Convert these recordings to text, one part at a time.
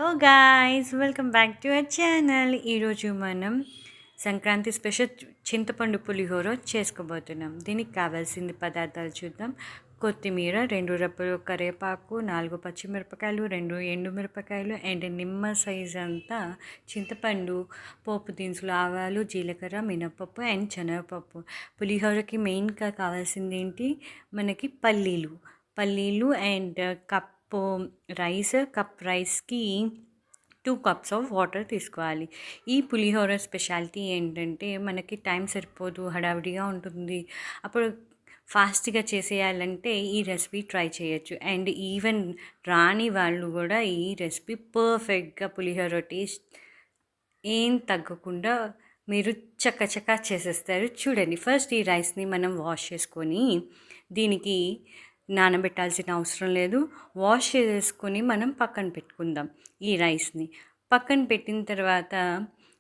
Hello guys, welcome back to our channel. ఈరోజు మనం Sankranti special చింతపండు పులిహోర చేసుకోబోతున్నాం. దీనికి కావాల్సిన పదార్థాలు చూద్దాం. కొత్తిమీర, 2 రెప్పలు కరివేపాకు, 4 పచ్చిమిరపకాయలు, 2 ఎండుమిరపకాయలు అండ్ నిమ్మ సైజ్ అంతా చింతపండు, పోపు దినుసులు, ఆవాలు, జీలకర్ర, మినపప్పు అండ్ శనగపప్పు. పులిహోరకి మెయిన్గా కావాల్సింది ఏంటి, మనకి పల్లీలు అండ్ కప్ రైస్కి 2 cups ఆఫ్ వాటర్ తీసుకోవాలి. ఈ పులిహోర స్పెషాలిటీ ఏంటంటే మనకి టైం సరిపోదు, హడావిడిగా ఉంటుంది. అప్పుడు ఫాస్ట్గా చేసేయాలంటే ఈ రెసిపీ ట్రై చేయొచ్చు. అండ్ ఈవెన్ రాని వాళ్ళు కూడా ఈ రెసిపీ పర్ఫెక్ట్గా పులిహోర టేస్ట్ ఏం తగ్గకుండా మీరు చక్కచక్క చేసేస్తారు. చూడండి, ఫస్ట్ ఈ రైస్ని మనం వాష్ చేసుకొని దీనికి నానబెట్టాల్సిన అవసరం లేదు. వాష్ చేసుకొని మనం పక్కన పెట్టుకుందాం. ఈ రైస్ని పక్కన పెట్టిన తర్వాత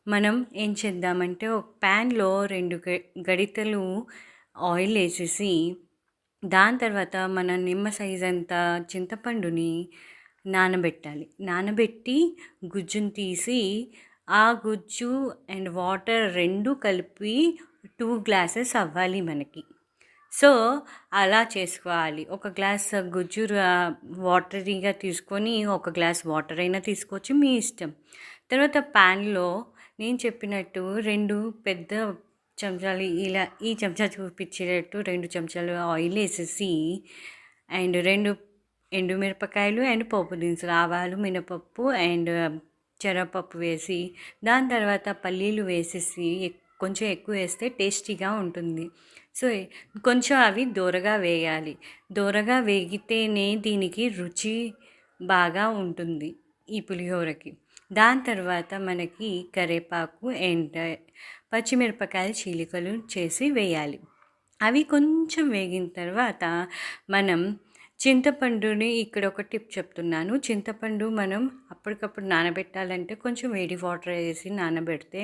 మనం ఏం చేద్దామంటే ఒక ప్యాన్లో 2 గరిటెలు ఆయిల్ వేసేసి దాని తర్వాత మన నిమ్మ సైజ్ అంత చింతపండుని నానబెట్టి గుజ్జును తీసి ఆ గుజ్జు అండ్ వాటర్ 2 కలిపి 2 glasses అవ్వాలి మనకి. సో అలా చేసుకోవాలి. ఒక గ్లాస్ గుజ్జు వాటరీగా తీసుకొని ఒక గ్లాస్ వాటర్ అయినా తీసుకోవచ్చు, మీ ఇష్టం. తర్వాత ప్యాన్లో నేను చెప్పినట్టు 2 పెద్ద చెంచాలు, ఇలా ఈ చెంచా చూపించేటట్టు 2 చెంచాలు ఆయిల్ వేసేసి అండ్ 2 ఎండుమిరపకాయలు అండ్ పోపు దినుసులు, ఆవాలు, మినపప్పు అండ్ శనగపప్పు వేసి దాని తర్వాత పల్లీలు వేసేసి కొంచెం ఎక్కువ వేస్తే టేస్టీగా ఉంటుంది. సో కొంచెం అవి దోరగా వేయాలి. దోరగా వేగితేనే దీనికి రుచి బాగా ఉంటుంది ఈ పులిహోరకి. దాని తర్వాత మనకి కరివేపాకు అండ్ పచ్చిమిరపకాయలు చీలికలు చేసి వేయాలి. అవి కొంచెం వేగిన తర్వాత మనం చింతపండుని, ఇక్కడ ఒక టిప్ చెప్తున్నాను. చింతపండు మనం అప్పటికప్పుడు నానబెట్టాలంటే కొంచెం వేడి వాటర్ వేసి నానబెడితే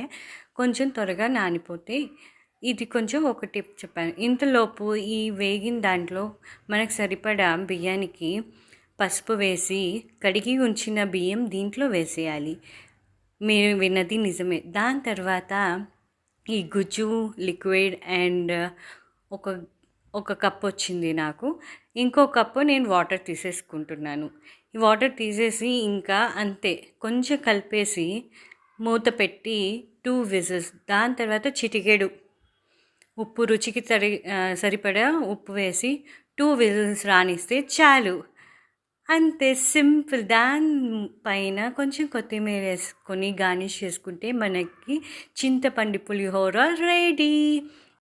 కొంచెం త్వరగా నానిపోతే, ఇది కొంచెం ఒక టిప్ చెప్పాను. ఇంతలోపు ఈ వేగిన దాంట్లో మనకు సరిపడా బియ్యానికి పసుపు వేసి కడిగి ఉంచిన బియ్యం దీంట్లో వేసేయాలి. మీరు విన్నది నిజమే. దాని తర్వాత ఈ గుజ్జు లిక్విడ్ అండ్ ఒక కప్ వచ్చింది నాకు. ఇంకో కప్పు నేను వాటర్ తీసేసుకుంటున్నాను. ఈ వాటర్ తీసేసి ఇంకా అంతే కొంచెం కలిపేసి మూత పెట్టి 2 whistles, దాని తర్వాత చిటికెడు ఉప్పు, రుచికి సరిపడా ఉప్పు వేసి 2 whistles రానిస్తే చాలు. అంతే, సింపుల్. దానిపైన కొంచెం కొత్తిమీర వేసుకొని గార్నిష్ చేసుకుంటే మనకి చింతపండు పులిహోర రెడీ.